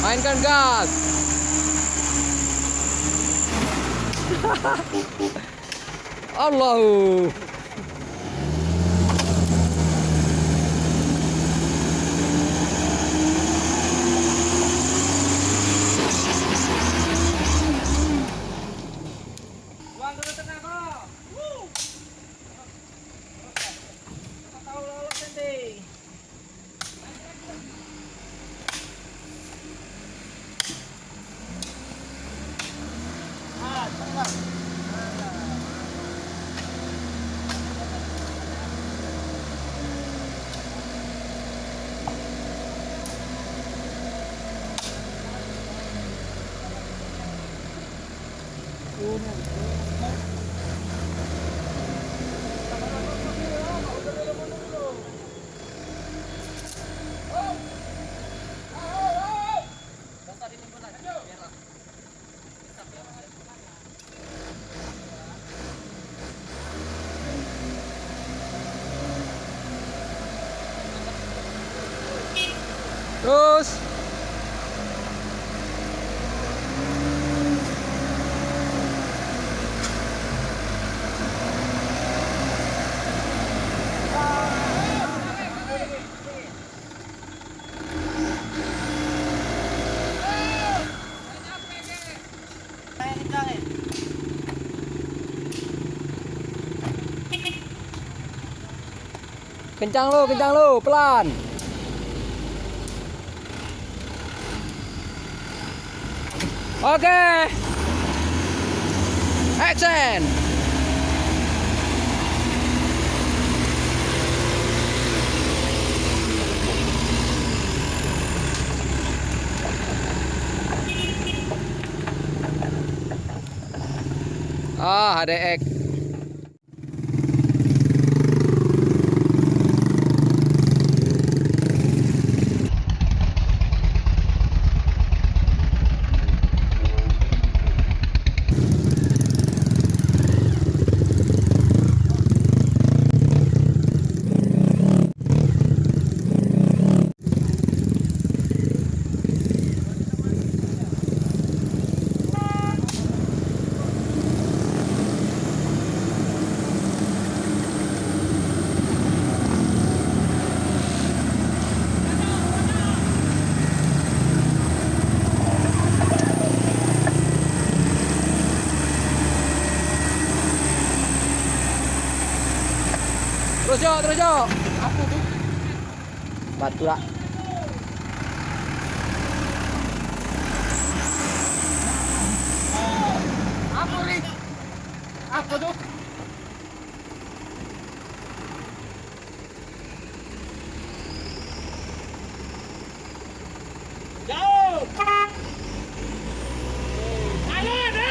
Mainkan gas. Allahu. Terus kencang lu, pelan. Oke. Action. HDX. Terus yuk. Apa tuh? Batu lah. Apa nih? Apa tuh? Jauh. Ayo, ayo.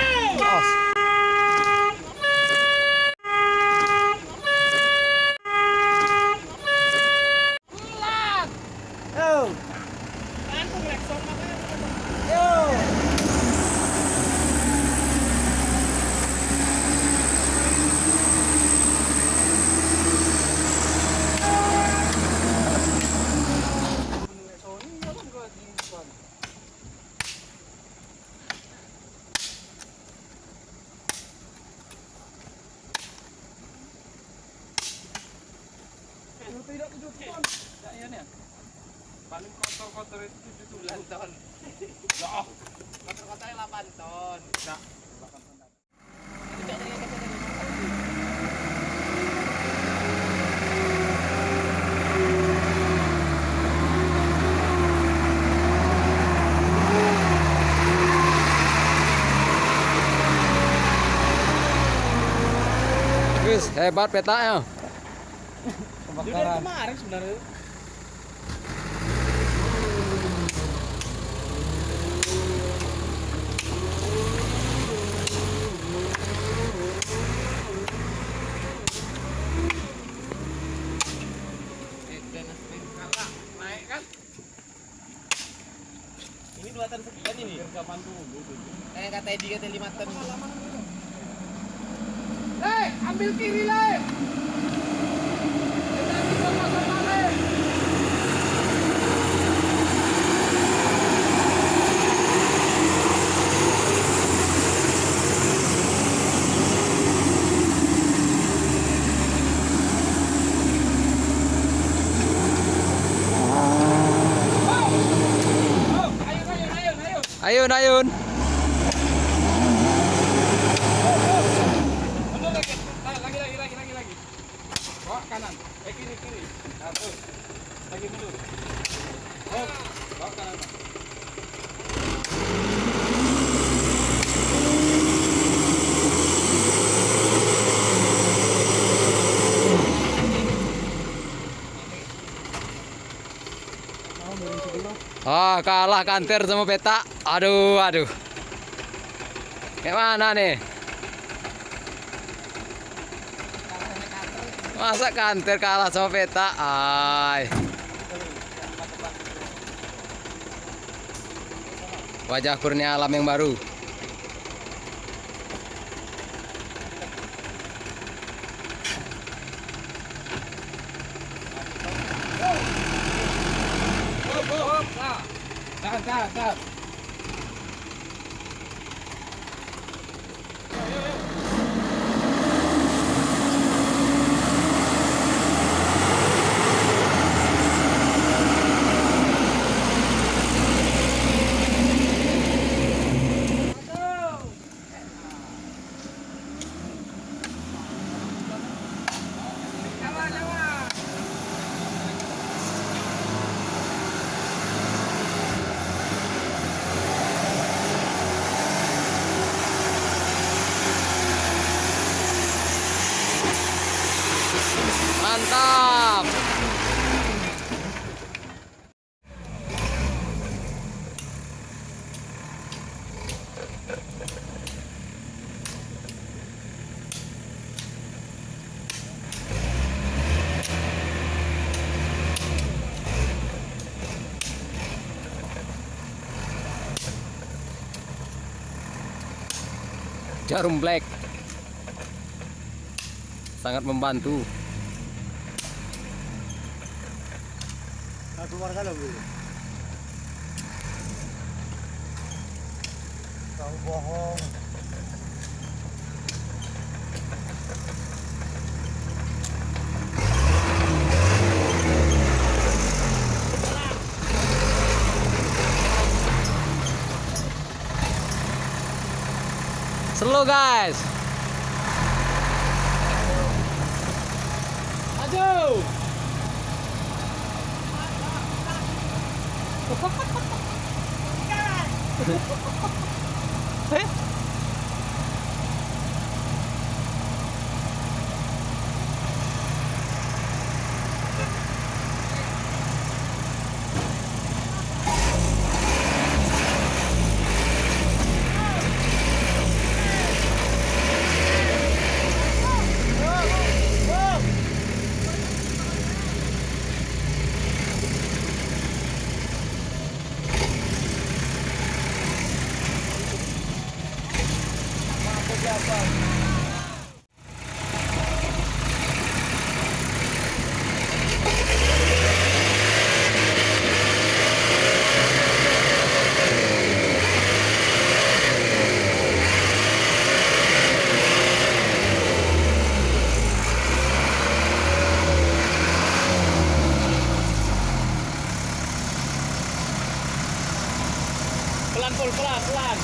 Tidak kejutan. Ya nih. Paling kotor-kotor itu 7 ton. Loh. Kotor-kotornya 8 ton. Enggak. 8 ton. guys, hebat petanya. Kebakaran. Kemarin sebenarnya. Naik kan? Ini 2 ton sekian ini. Kapan dulu? Kata Edi kata 5 ton. Le, ambil kiri le. Ayun, ayun. Mundur lagi. Lagi. Bawa kanan. Kiri. Nah, terus. Lagi mundur. Oh, bawa kanan. Ah, kalah kanter sama peta. Aduh. Gimana nih? Masa kanter kalah sama peta? Ay. Wajah kurnia alam yang baru. Tahan. Mantap. Jarum black sangat membantu. Keluar kalau kau bohong. Slow guys. Aduh. Pelan.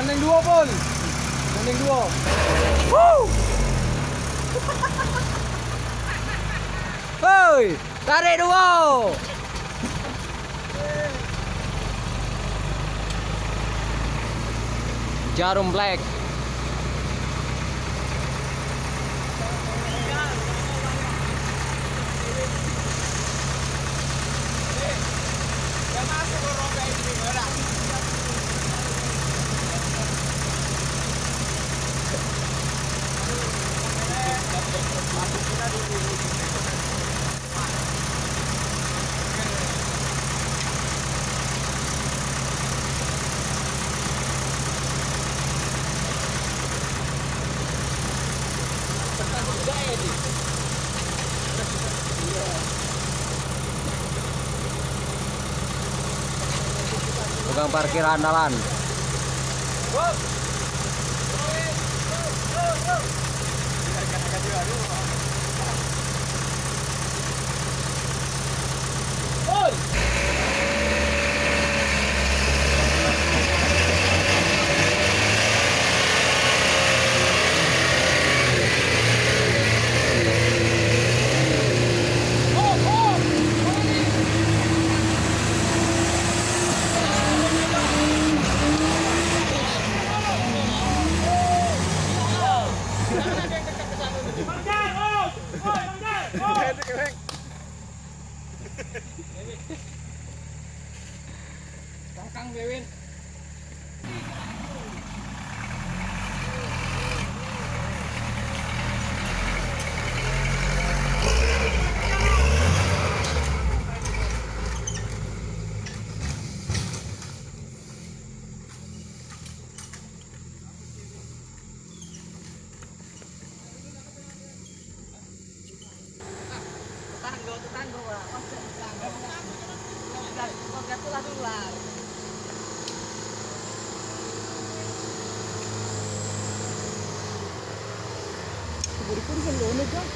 Gandeng dua, Pol. Gandeng dua. Woi, tarik dua. Jarum black. Tukang parkir andalan. Kang Bewin. Tetangga lah, masuk tetangga. Kok tular-tular. Buri-buri kan lono kan.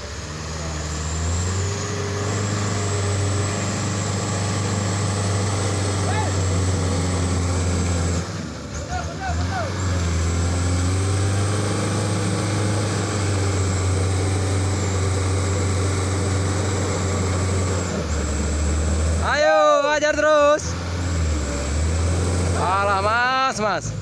Ayo, ajar terus. Alah, Mas.